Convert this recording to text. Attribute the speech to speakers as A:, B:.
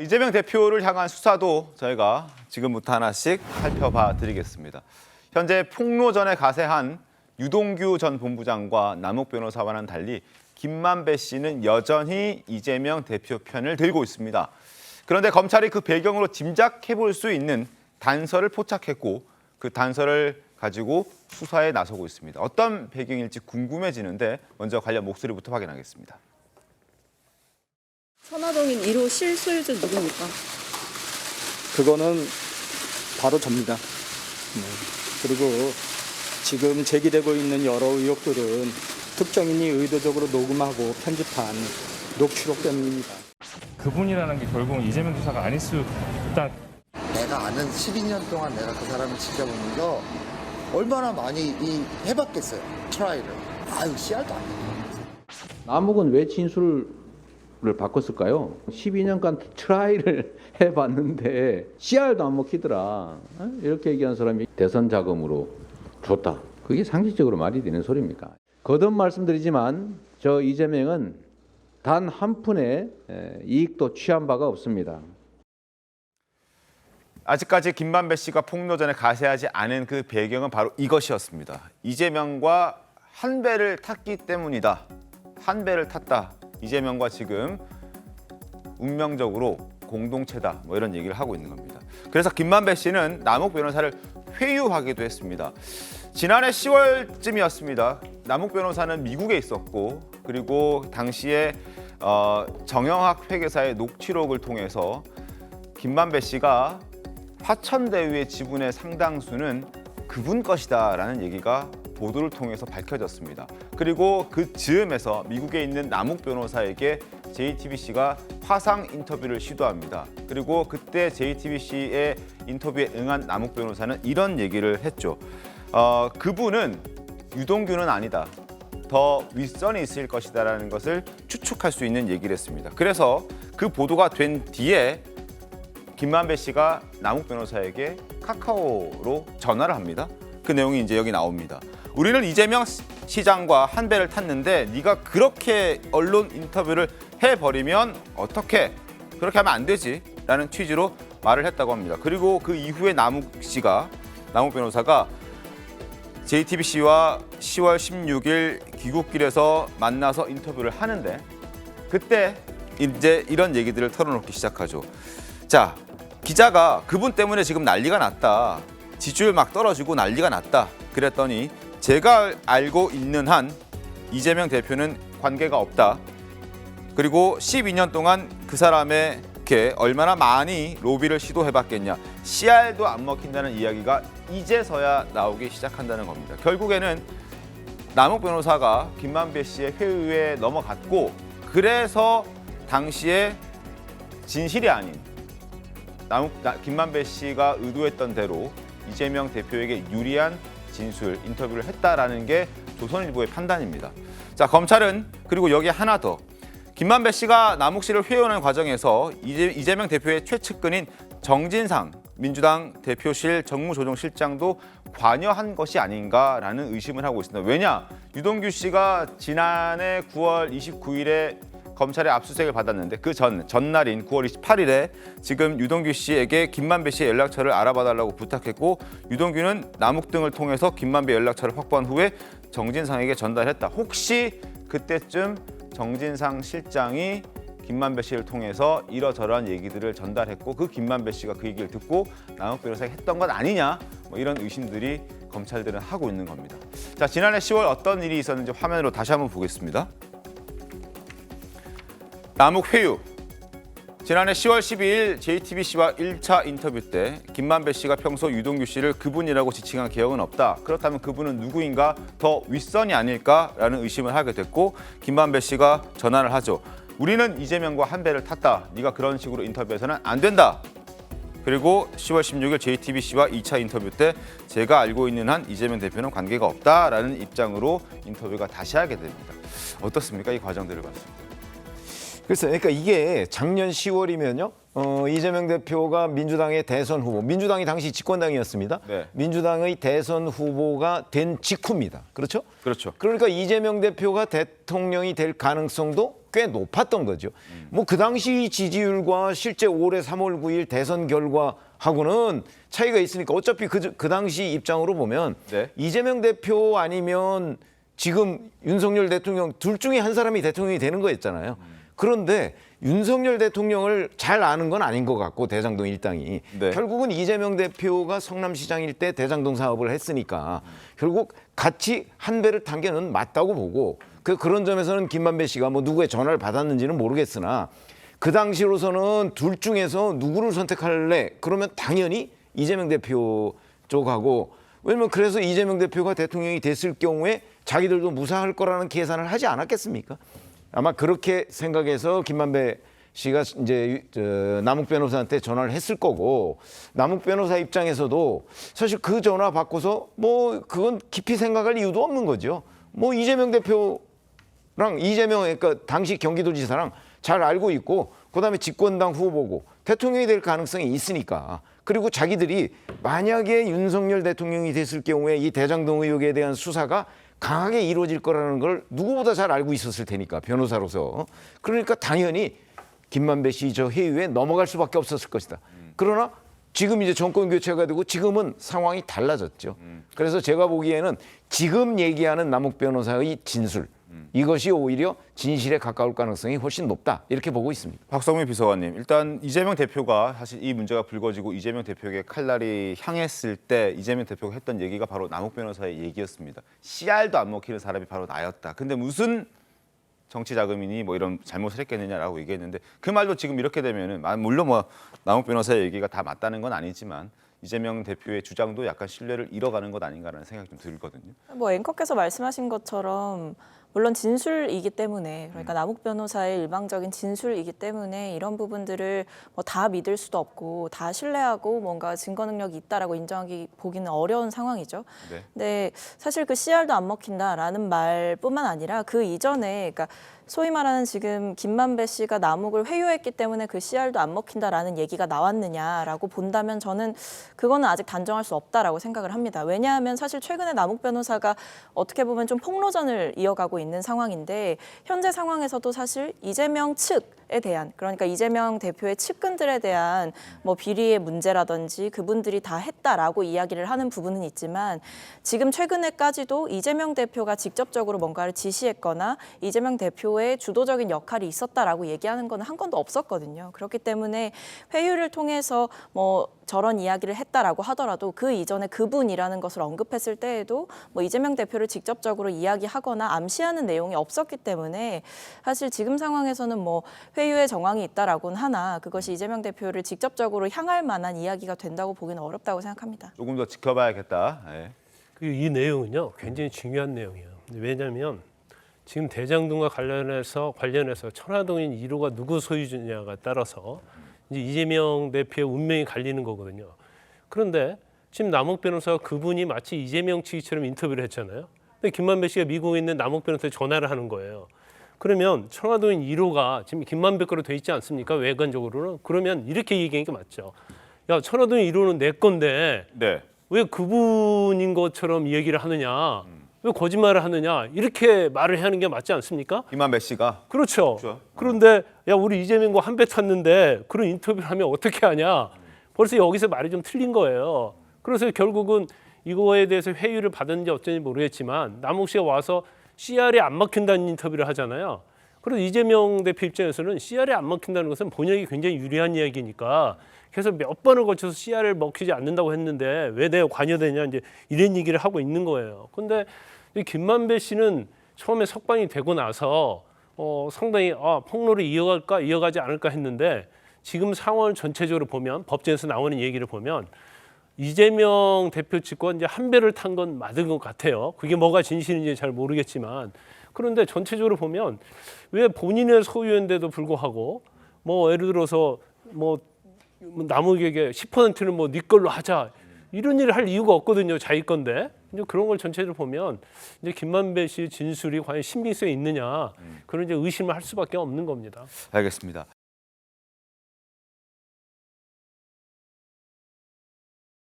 A: 이재명 대표를 향한 수사도 저희가 지금부터 하나씩 살펴봐 드리겠습니다. 현재 폭로전에 가세한 유동규 전 본부장과 남욱 변호사와는 달리 김만배 씨는 여전히 이재명 대표 편을 들고 있습니다. 그런데 검찰이 그 배경으로 짐작해 볼 수 있는 단서를 포착했고 그 단서를 가지고 수사에 나서고 있습니다. 어떤 배경일지 궁금해지는데 먼저 관련 목소리부터 확인하겠습니다.
B: 선화동인 1호 실소유주 누굽니까?
C: 그거는 바로 접니다. 그리고 지금 제기되고 있는 여러 의혹들은 특정인이 의도적으로 녹음하고 편집한 녹취록 때문입니다.
D: 그분이라는 게 결국은 이재명 지사가 아닐 수 있다.
E: 내가 아는 12년 동안 내가 그 사람을 지켜보면서 얼마나 많이 해봤겠어요. 트라이를. 아유 씨알도 안 돼.
F: 남욱은 왜 진술을 바꿨을까요? 12년간 트라이를 해봤는데 씨알도 안 먹히더라. 이렇게 얘기한 사람이 대선 자금으로 줬다. 그게 상식적으로 말이 되는 소리입니까? 거듭 말씀드리지만 저 이재명은 단 한 푼의 이익도 취한 바가 없습니다.
A: 아직까지 김만배 씨가 폭로전에 가세하지 않은 그 배경은 바로 이것이었습니다. 이재명과 한 배를 탔기 때문이다. 한 배를 탔다. 이재명과 지금 운명적으로 공동체다. 뭐 이런 얘기를 하고 있는 겁니다. 그래서 김만배 씨는 남욱 변호사를 회유하기도 했습니다. 지난해 10월쯤이었습니다. 남욱 변호사는 미국에 있었고 그리고 당시에 정영학 회계사의 녹취록을 통해서 김만배 씨가 화천대유의 지분의 상당수는 그분 것이다라는 얘기가 보도를 통해서 밝혀졌습니다. 그리고 그 즈음에서 미국에 있는 남욱 변호사에게 JTBC가 화상 인터뷰를 시도합니다. 그리고 그때 JTBC의 인터뷰에 응한 남욱 변호사는 이런 얘기를 했죠. 그분은 유동규는 아니다. 더 윗선이 있을 것이다라는 것을 추측할 수 있는 얘기를 했습니다. 그래서 그 보도가 된 뒤에 김만배 씨가 남욱 변호사에게 카카오로 전화를 합니다. 그 내용이 이제 여기 나옵니다. 우리는 이재명 시장과 한 배를 탔는데 네가 그렇게 언론 인터뷰를 해버리면 어떻게? 그렇게 하면 안 되지 라는 취지로 말을 했다고 합니다. 그리고 그 이후에 남욱 변호사가 JTBC와 10월 16일 귀국길에서 만나서 인터뷰를 하는데 그때 이제 이런 얘기들을 털어놓기 시작하죠. 자, 기자가 그분 때문에 지금 난리가 났다. 지지율 막 떨어지고 난리가 났다. 그랬더니 제가 알고 있는 한 이재명 대표는 관계가 없다. 그리고 12년 동안 그 사람에게 얼마나 많이 로비를 시도해봤겠냐. 씨알도 안 먹힌다는 이야기가 이제서야 나오기 시작한다는 겁니다. 결국에는 남욱 변호사가 김만배 씨의 회유에 넘어갔고 그래서 당시에 진실이 아닌 김만배 씨가 의도했던 대로 이재명 대표에게 유리한 진술, 인터뷰를 했다라는 게 조선일보의 판단입니다. 자, 검찰은 그리고 여기에 하나 더. 김만배 씨가 남욱 씨를 회유하는 과정에서 이재명 대표의 최측근인 정진상 민주당 대표실 정무조정실장도 관여한 것이 아닌가라는 의심을 하고 있습니다. 왜냐? 유동규 씨가 지난해 9월 29일에 검찰의 압수수색을 받았는데 그 전날인 9월 28일에 지금 유동규 씨에게 김만배 씨의 연락처를 알아봐달라고 부탁했고 유동규는 남욱 등을 통해서 김만배 연락처를 확보한 후에 정진상에게 전달했다. 혹시 그때쯤 정진상 실장이 김만배 씨를 통해서 이러저러한 얘기들을 전달했고 그 김만배 씨가 그 얘기를 듣고 남욱 변호사가 했던 것 아니냐 뭐 이런 의심들이 검찰들은 하고 있는 겁니다. 자, 지난해 10월 어떤 일이 있었는지 화면으로 다시 한번 보겠습니다. 남욱 회유. 지난해 10월 12일 JTBC와 1차 인터뷰 때 김만배 씨가 평소 유동규 씨를 그분이라고 지칭한 기억은 없다. 그렇다면 그분은 누구인가 더 윗선이 아닐까라는 의심을 하게 됐고 김만배 씨가 전화를 하죠. 우리는 이재명과 한 배를 탔다. 네가 그런 식으로 인터뷰해서는 안 된다. 그리고 10월 16일 JTBC와 2차 인터뷰 때 제가 알고 있는 한 이재명 대표는 관계가 없다라는 입장으로 인터뷰가 다시 하게 됩니다. 어떻습니까? 이 과정들을 봤습니다.
G: 글쎄, 그러니까 이게 작년 10월이면요. 이재명 대표가 민주당의 대선 후보, 민주당이 당시 집권당이었습니다.
A: 네.
G: 민주당의 대선 후보가 된 직후입니다. 그렇죠?
A: 그렇죠.
G: 그러니까 이재명 대표가 대통령이 될 가능성도 꽤 높았던 거죠. 뭐 그 당시 지지율과 실제 올해 3월 9일 대선 결과하고는 차이가 있으니까 어차피 그 당시 입장으로 보면
A: 네.
G: 이재명 대표 아니면 지금 윤석열 대통령 둘 중에 한 사람이 대통령이 되는 거였잖아요. 그런데 윤석열 대통령을 잘 아는 건 아닌 것 같고 대장동 일당이
A: 네.
G: 결국은 이재명 대표가 성남시장일 때 대장동 사업을 했으니까 결국 같이 한 배를 탄 게는 맞다고 보고 그런 점에서는 김만배 씨가 뭐 누구의 전화를 받았는지는 모르겠으나 그 당시로서는 둘 중에서 누구를 선택할래? 그러면 당연히 이재명 대표 쪽하고 왜냐면 그래서 이재명 대표가 대통령이 됐을 경우에 자기들도 무사할 거라는 계산을 하지 않았겠습니까? 아마 그렇게 생각해서 김만배 씨가 이제 남욱 변호사한테 전화를 했을 거고 남욱 변호사 입장에서도 사실 그 전화 받고서 뭐 그건 깊이 생각할 이유도 없는 거죠. 뭐 이재명 대표랑 그러니까 당시 경기도지사랑 잘 알고 있고 그다음에 집권당 후보고 대통령이 될 가능성이 있으니까 그리고 자기들이 만약에 윤석열 대통령이 됐을 경우에 이 대장동 의혹에 대한 수사가 강하게 이루어질 거라는 걸 누구보다 잘 알고 있었을 테니까 변호사로서 그러니까 당연히 김만배 씨 저 회유에 넘어갈 수밖에 없었을 것이다. 그러나 지금 이제 정권 교체가 되고 지금은 상황이 달라졌죠. 그래서 제가 보기에는 지금 얘기하는 남욱 변호사의 진술 이것이 오히려 진실에 가까울 가능성이 훨씬 높다 이렇게 보고 있습니다.
A: 박성민 비서관님, 일단 이재명 대표가 사실 이 문제가 불거지고 이재명 대표에게 칼날이 향했을 때 이재명 대표가 했던 얘기가 바로 남욱 변호사의 얘기였습니다. 씨알도 안 먹히는 사람이 바로 나였다. 근데 무슨 정치 자금이니 뭐 이런 잘못을 했겠느냐라고 얘기했는데 그 말도 지금 이렇게 되면은 물론 뭐 남욱 변호사의 얘기가 다 맞다는 건 아니지만 이재명 대표의 주장도 약간 신뢰를 잃어가는 것 아닌가라는 생각이 좀 들거든요.
B: 뭐 앵커께서 말씀하신 것처럼 물론 진술이기 때문에 그러니까 남욱 변호사의 일방적인 진술이기 때문에 이런 부분들을 뭐 다 믿을 수도 없고 다 신뢰하고 뭔가 증거 능력이 있다라고 인정하기 보기는 어려운 상황이죠.
A: 네.
B: 근데 사실 그 씨알도 안 먹힌다라는 말뿐만 아니라 그 이전에 그러니까 소위 말하는 지금 김만배 씨가 남욱을 회유했기 때문에 그 씨알도 안 먹힌다라는 얘기가 나왔느냐라고 본다면 저는 그거는 아직 단정할 수 없다라고 생각을 합니다. 왜냐하면 사실 최근에 남욱 변호사가 어떻게 보면 좀 폭로전을 이어가고 있는 상황인데 현재 상황에서도 사실 이재명 측에 대한 그러니까 이재명 대표의 측근들에 대한 뭐 비리의 문제라든지 그분들이 다 했다라고 이야기를 하는 부분은 있지만 지금 최근에까지도 이재명 대표가 직접적으로 뭔가를 지시했거나 이재명 대표의 주도적인 역할이 있었다라고 얘기하는 건 한 건도 없었거든요. 그렇기 때문에 회유를 통해서 뭐 저런 이야기를 했다라고 하더라도 그 이전에 그분이라는 것을 언급했을 때에도 뭐 이재명 대표를 직접적으로 이야기하거나 암시하는 내용이 없었기 때문에 사실 지금 상황에서는 뭐 회유의 정황이 있다라고는 하나 그것이 이재명 대표를 직접적으로 향할 만한 이야기가 된다고 보기는 어렵다고 생각합니다.
A: 조금 더 지켜봐야겠다. 네.
H: 이 내용은요 굉장히 중요한 내용이에요. 왜냐하면 지금 대장동과 관련해서 천화동인 1호가 누구 소유주냐가 따라서 이제 이재명 대표의 운명이 갈리는 거거든요. 그런데 지금 남욱 변호사가 그분이 마치 이재명 측이처럼 인터뷰를 했잖아요. 근데 김만배 씨가 미국에 있는 남욱 변호사에 전화를 하는 거예요. 그러면 천화동인 1호가 지금 김만배 거로 돼 있지 않습니까? 외관적으로는. 그러면 이렇게 얘기하는 게 맞죠. 야, 천화동인 1호는 내 건데
A: 네.
H: 왜 그분인 것처럼 얘기를 하느냐? 왜 거짓말을 하느냐? 이렇게 말을 하는 게 맞지 않습니까?
A: 김만배 씨가
H: 그렇죠.
A: 그렇죠.
H: 그런데 야 우리 이재명과 한 배 탔는데 그런 인터뷰를 하면 어떻게 하냐? 벌써 여기서 말이 좀 틀린 거예요. 그래서 결국은 이거에 대해서 회유를 받았는지 어쩐지 모르겠지만 남욱 씨가 와서 CR이 안 막힌다는 인터뷰를 하잖아요. 그래서 이재명 대표 입장에서는 CR이 안 막힌다는 것은 본인에게 굉장히 유리한 이야기니까 그래서 몇 번을 거쳐서 CR을 먹히지 않는다고 했는데 왜 내가 관여되냐 이제 이런 얘기를 하고 있는 거예요. 근데 이 김만배 씨는 처음에 석방이 되고 나서 상당히 폭로를 이어가지 않을까 했는데 지금 상황을 전체적으로 보면 법정에서 나오는 얘기를 보면 이재명 대표 측과 이제 한 배를 탄 건 맞은 것 같아요. 그게 뭐가 진실인지 잘 모르겠지만 그런데 전체적으로 보면 왜 본인의 소유인데도 불구하고 뭐 예를 들어서 뭐 남욱에게 10%는 뭐 네 걸로 하자 이런 일을 할 이유가 없거든요. 자기 건데 이제 그런 걸 전체적으로 보면 이제 김만배 씨의 진술이 과연 신빙성이 있느냐 그런 이제 의심을 할 수밖에 없는 겁니다.
A: 알겠습니다.